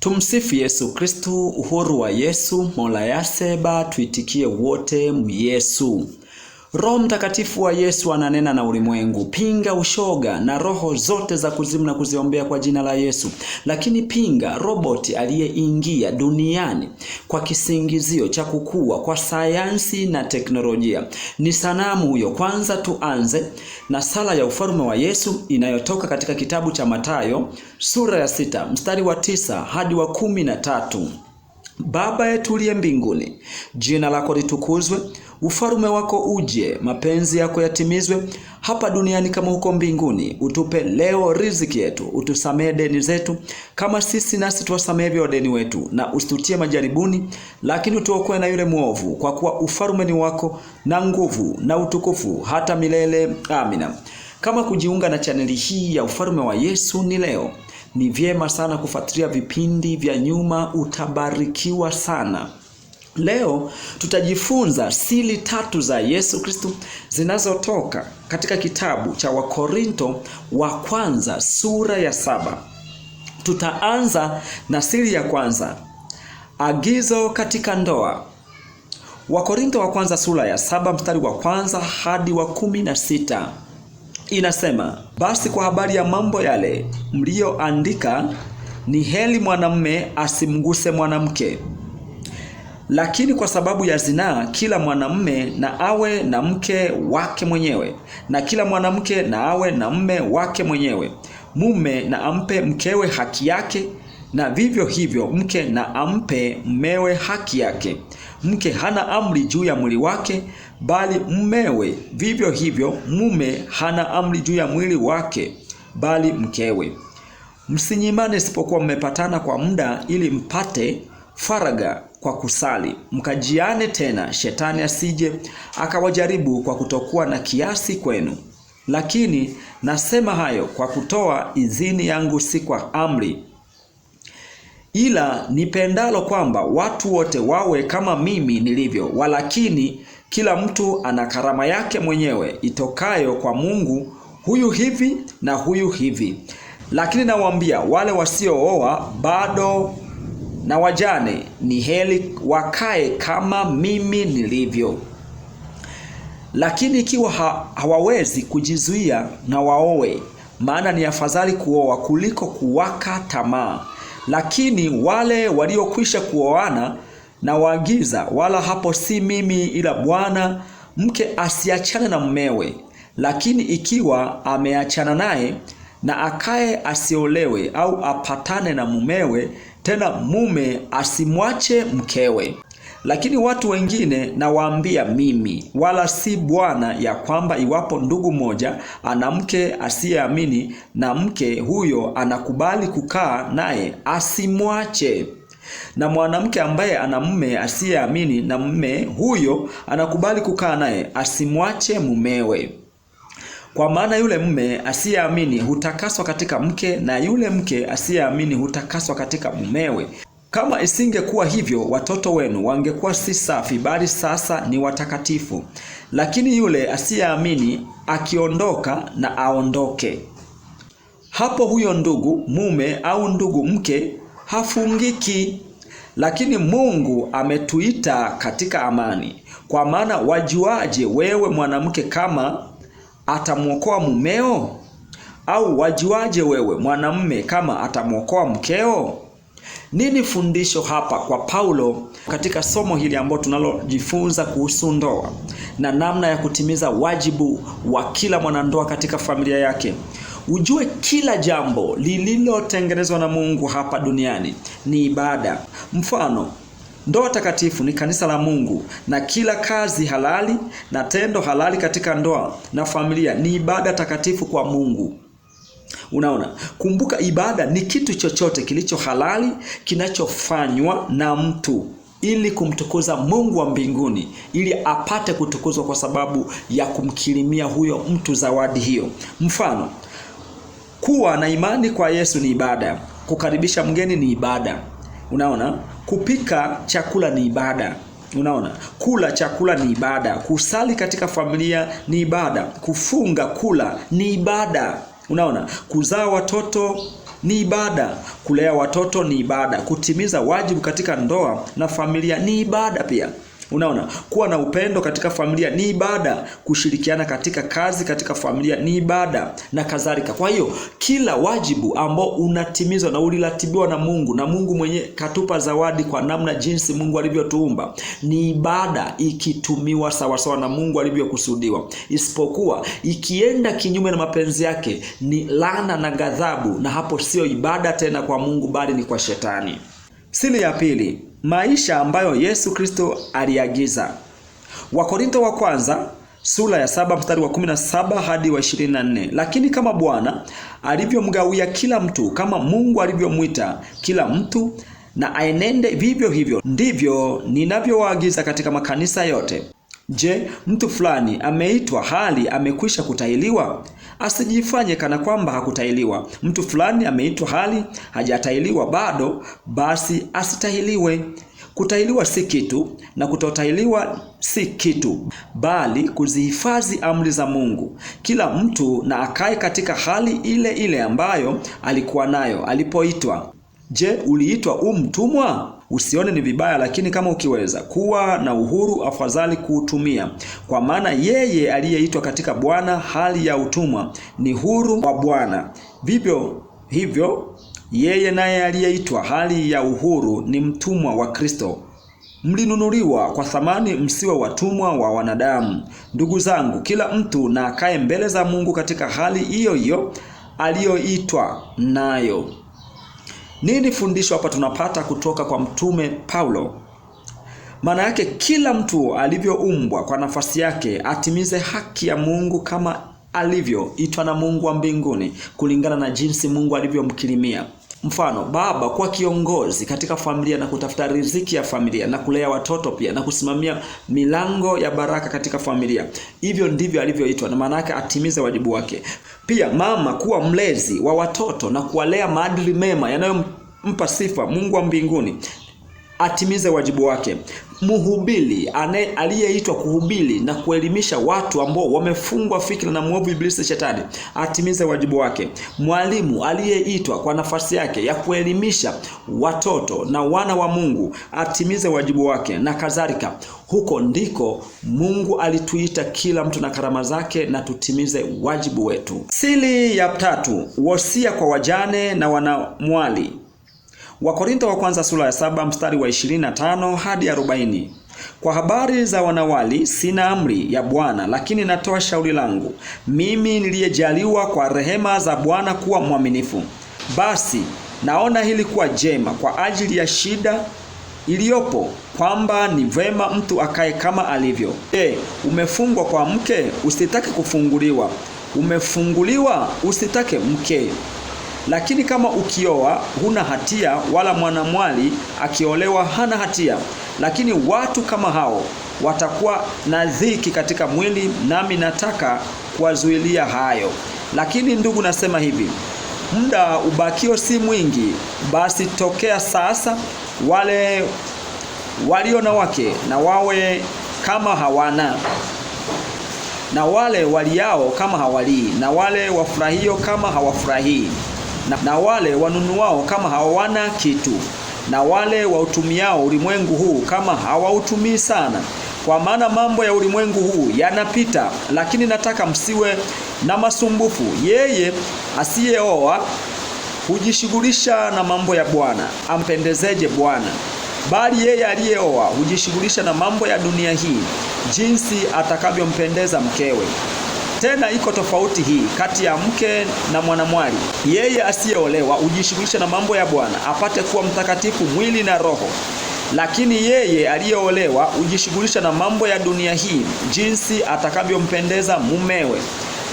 Tumsifu Yesu Kristu. Uhuru wa Yesu. Mola yaseba tuitikie wote Yesu. Roho Mtakatifu wa Yesu ananena na ulimwengu. Pinga ushoga na roho zote za kuzimu na kuziombea kwa jina la Yesu. Lakini pinga roboti aliyeingia duniani kwa kisingizio cha kukua kwa sayansi na teknolojia. Ni sanamu huyo. Kwanza tuanze na sala ya ufalme wa Yesu inayotoka katika kitabu cha Mathayo sura ya 6 mstari wa 9 hadi wa 13. Baba yetu uliye mbinguni, jina lako litukuzwe, ufalme wako uje, mapenzi yako yatimizwe hapa duniani kama huko mbinguni. Utupe leo riziki yetu, utusamehe deni zetu kama sisi nasi tuwasamehe wadeni wetu, na usitutie majaribuni, lakini utuokoe na yule mwovu, kwa kuwa ufalme ni wako na nguvu na utukufu hata milele. Amina. Kama kujiunga na chaneli hii ya ufalme wa Yesu ni leo, ni vyema sana kufuatilia vipindi vya nyuma, utabarikiwa sana. Leo tutajifunza siri 3 za Yesu Kristo zinazotoka katika kitabu cha Wakorinto wa kwanza sura ya 7. Tutaanza na siri ya kwanza, agizo katika ndoa. Wakorinto wa kwanza sura ya 7 mstari wa kwanza hadi wa 16. Inasema, basi kwa habari ya mambo yale mlioandika, ni heri mwanamume asimguse mwanamke. Lakini kwa sababu ya zinaa, kila mwanamume na awe na mke wake mwenyewe, na kila mwanamke na awe na mume wake mwenyewe. Mume na ampe mkewe haki yake, na vivyo hivyo mke na ampe mmewe haki yake. Mke hana amri juu ya mwili wake, bali mmewe. Vivyo hivyo mume hana amri juu ya mwili wake, bali mkewe. Msinyimane isipokuwa mmepatana kwa muda, ili mpate faraga kwa kusali, mkajiane tena, shetani asije akawajaribu kwa kutokuwa na kiasi kwenu. Lakini nasema hayo kwa kutoa idhini yangu, si kwa amri. Ila nipendalo kwamba watu wote wawe kama mimi nilivyo, walakini kila mtu ana karama yake mwenyewe itokayo kwa Mungu, huyu hivi na huyu hivi. Lakini nawaambia wale wasiooa bado na wajane, ni heri wakae kama mimi nilivyo. Lakini ikiwa hawawezi kujizuia, na waoe, maana ni afadhali kuoa kuliko kuwaka tamaa. Lakini wale waliokwisha kuoana na waagiza, wala hapo si mimi ila Bwana, mke asiachane na mumewe. Lakini ikiwa ameachana naye, na akae asiolewe, au apatane na mumewe, tena mume asimwache mkewe. Lakini watu wengine nawaambia mimi, wala si Bwana, ya kwamba iwapo ndugu moja ana mke asiyeamini, na mke huyo anakubali kukaa naye, asimwache. Na mwanamke ambaye ana mume asiyeamini, na mume huyo anakubali kukaa naye, asimwache mumewe. Kwa maana yule mume asiyeamini hutakaswa katika mke, na yule mke asiyeamini hutakaswa katika mumewe. Kama isingekuwa hivyo, watoto wenu wangekuwa si safi, bali sasa ni watakatifu. Lakini yule asiyeamini akiondoka, na aondoke. Hapo huyo ndugu mume au ndugu mke hafungiki. Lakini Mungu ametuita katika amani. Kwa maana wajuaje wewe mwanamke kama atamwokoa mumeo? Au wajuaje wewe mwanamume kama atamwokoa mkeo? Nini fundisho hapa kwa Paulo katika somo hili ambalo tunalojifunza kuhusu ndoa na namna ya kutimiza wajibu wa kila mwanandoa katika familia yake? Ujue kila jambo lililotengenezwa na Mungu hapa duniani ni ibada. Mfano, ndoa takatifu ni kanisa la Mungu, na kila kazi halali na tendo halali katika ndoa na familia ni ibada takatifu kwa Mungu. Unaona, kumbuka, ibada ni kitu chochote kilicho halali kinachofanywa na mtu ili kumtukuza Mungu wa mbinguni, ili apate kutukuzwa kwa sababu ya kumkirimia huyo mtu zawadi hiyo. Mfano, kuwa na imani kwa Yesu ni ibada. Kukaribisha mgeni ni ibada. Unaona, kupika chakula ni ibada. Unaona, kula chakula ni ibada. Kusali katika familia ni ibada. Kufunga kula ni ibada. Unaona, kuzaa watoto ni ibada. Kulea watoto ni ibada. Kutimiza wajibu katika ndoa na familia ni ibada pia. Unaona, kuwa na upendo katika familia ni ibada. Kushirikiana katika kazi katika familia ni ibada na kadhalika. Kwa hiyo kila wajibu ambao unatimizwa na uliratibiwa na Mungu, na Mungu mwenyewe katupa zawadi kwa namna jinsi Mungu alivyotuumba, ni ibada ikitumiwa sawa sawa na Mungu alivyokusudiwa. Isipokuwa ikienda kinyume na mapenzi yake ni laana na ghadhabu, na hapo sio ibada tena kwa Mungu bali ni kwa shetani. Siri ya pili, maisha ambayo Yesu Kristo aliagiza. Wakorintho wa kwanza sura ya 7 mstari wa 17 hadi wa 24. Lakini kama Bwana alivyomgawia kila mtu kama Mungu alivyomuita kila mtu, na aenende vivyo hivyo, ndivyo ninavyowaagiza katika makanisa yote. Je, mtu fulani ameitwa hali amekwisha kutahiriwa? Asijifanye kana kwamba hakutahiriwa. Mtu fulani ameitwa hali hajatahiriwa bado, basi asitahiriwe. Kutahiriwa si kitu na kutotahiriwa si kitu, bali kuzihifadhi amri za Mungu. Kila mtu na akae katika hali ile ile ambayo alikuwa nayo alipoitwa. Je, uliitwa mtumwa? Usione ni vibaya, lakini kama ukiweza kuwa na uhuru, afadhali kuutumia. Kwa maana yeye aliyeitwa katika Bwana hali ya utumwa ni huru wa Bwana. Vivyo hivyo yeye naye aliyeitwa hali ya uhuru ni mtumwa wa Kristo. Mlinunuliwa kwa thamani, msiwe watumwa wa wanadamu. Ndugu zangu, kila mtu na akae mbele za Mungu katika hali hiyo hiyo aliyoitwa nayo. Nini fundisho hapa tunapata kutoka kwa mtume Paulo? Maana yake kila mtu alivyoumbwa kwa nafasi yake atimize haki ya Mungu kama alivyoitwa na Mungu wa mbinguni, kulingana na jinsi Mungu alivyomkirimia. Mfano, baba kuwa kiongozi katika familia na kutafuta riziki ya familia na kulea watoto pia na kusimamia milango ya baraka katika familia. Hivyo ndivyo alivyoitwa, na maana yake atimize wajibu wake. Pia mama kuwa mlezi wa watoto na kuwalea maadili mema yanayompa sifa Mungu wa mbinguni, atimize wajibu wake. Mhubiri aliyeitwa kuhubiri na kuelimisha watu ambao wamefungwa fikra na mwovu ibilisi shetani, atimize wajibu wake. Mwalimu aliyeitwa kwa nafasi yake ya kuelimisha watoto na wana wa Mungu, atimize wajibu wake na kadhalika. Huko ndiko Mungu alituita kila mtu na karama zake, na tutimize wajibu wetu. Siri ya tatu, wosia kwa wajane na wanamwali. Wakorintho wa kwanza sura ya 7 mstari wa 25 hadi 40. Kwa habari za wanawali sina amri ya Bwana, lakini natoa shauri langu, mimi niliyejaliwa kwa rehema za Bwana kuwa mwaminifu. Basi naona hili kuwa jema kwa ajili ya shida iliyopo, kwamba ni vema mtu akae kama alivyo. Umefungwa kwa mke, usitake kufunguliwa. Umefunguliwa, usitake mke. Lakini kama ukioa huna hatia, wala mwanamwali akiolewa hana hatia. Lakini watu kama hao watakuwa na dhiki katika mwili, nami nataka kuwazuilia hayo. Lakini ndugu, nasema hivi, muda ubakio si mwingi. Basi tokea sasa wale walio na wake na wawe kama hawana, na wale waliao kama hawalii, na wale wafurahio kama hawafurahii, na wale wanunuao kama hawana kitu, na wale wautumiao ulimwengu huu kama hawautumii sana. Kwa maana mambo ya ulimwengu huu yanapita, lakini nataka msiwe na masumbufu. Yeye asiyeoa hujishughulisha na mambo ya Bwana, ampendezeje Bwana. Bali yeye aliyeoa hujishughulisha na mambo ya dunia hii, jinsi atakavyompendeza mkewe. Tena iko tofauti hii kati ya mke na mwanamwali. Yeye asiyeolewa hujishughulisha na mambo ya Bwana, apate kuwa mtakatifu mwili na roho. Lakini yeye aliyeolewa hujishughulisha na mambo ya dunia hii, jinsi atakavyompendeza mumewe.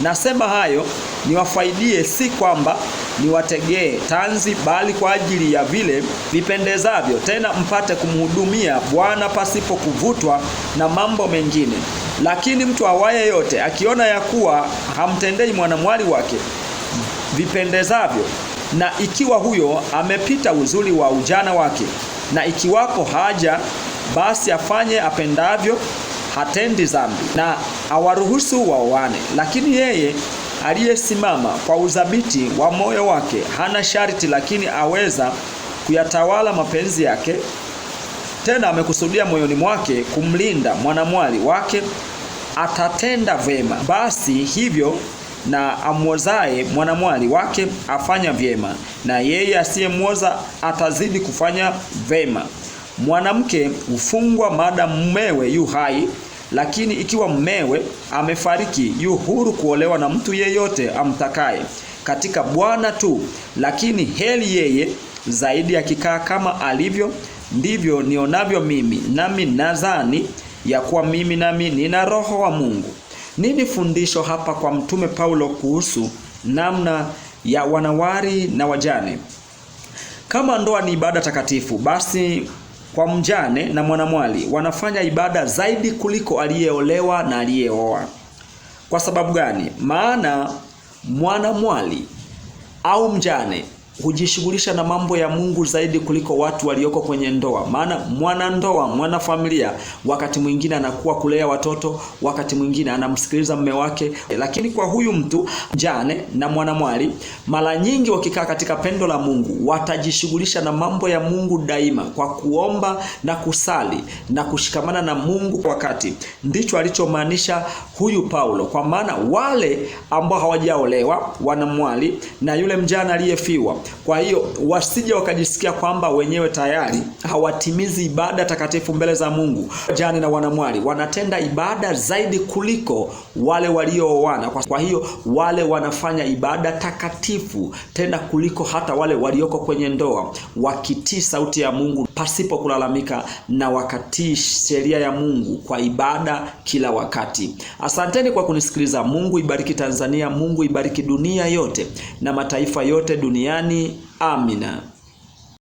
Nasema hayo niwafaidie, si kwamba niwategee tanzi, bali kwa ajili ya vile vipendezavyo, tena mpate kumhudumia Bwana pasipo kuvutwa na mambo mengine. Lakini mtu awaye yote akiona ya kuwa hamtendei mwanamwali wake vipendezavyo, na ikiwa huyo amepita uzuri wa ujana wake, na ikiwapo haja, basi afanye apendavyo, hatendi dhambi, na awaruhusu waoane. Lakini yeye aliyesimama kwa udhabiti wa moyo wake, hana sharti lakini aweza kuyatawala mapenzi yake. Tena amekusudia moyoni mwake kumlinda mwanamwali wake, atatenda vema. Basi hivyo na amwozae mwanamwali wake afanya vyema, na yeye asiyemwoza atazidi kufanya vema. Mwanamke hufungwa maadamu mumewe yu hai, lakini ikiwa mumewe amefariki, yu huru kuolewa na mtu yeyote amtakaye katika Bwana tu. Lakini heri yeye zaidi akikaa kama alivyo. Ndivyo nionavyo mimi, nami nadhani ya kuwa mimi nami nina Roho wa Mungu. Nini fundisho hapa kwa Mtume Paulo kuhusu namna ya wanawari na wajane? Kama ndoa ni ibada takatifu, basi kwa mjane na mwanamwali wanafanya ibada zaidi kuliko aliyeolewa na aliyeoa. Kwa sababu gani? Maana mwanamwali au mjane hujishughulisha na mambo ya Mungu zaidi kuliko watu walioko kwenye ndoa. Maana mwanandoa, mwanafamilia, wakati mwingine anakuwa kulea watoto, wakati mwingine anamsikiliza mume wake. Lakini kwa huyu mtu mjane na mwanamwali, mara nyingi wakikaa katika pendo la Mungu, watajishughulisha na mambo ya Mungu daima kwa kuomba na kusali na kushikamana na Mungu kwa wakati. Ndicho alichomaanisha huyu Paulo, kwa maana wale ambao hawajaolewa, wanamwali na yule mjane aliyefiwa, kwa hiyo wasije wakajisikia kwamba wenyewe tayari hawatimizi ibada takatifu mbele za Mungu. Jane na wanamwali wanatenda ibada zaidi kuliko wale waliooana. Kwa hiyo wale wanafanya ibada takatifu tena kuliko hata wale walioko kwenye ndoa, wakitii sauti ya Mungu pasipo kulalamika na wakatii sheria ya Mungu kwa ibada kila wakati. Asanteni kwa kunisikiliza. Mungu ibariki Tanzania, Mungu ibariki dunia yote na mataifa yote duniani. Amina.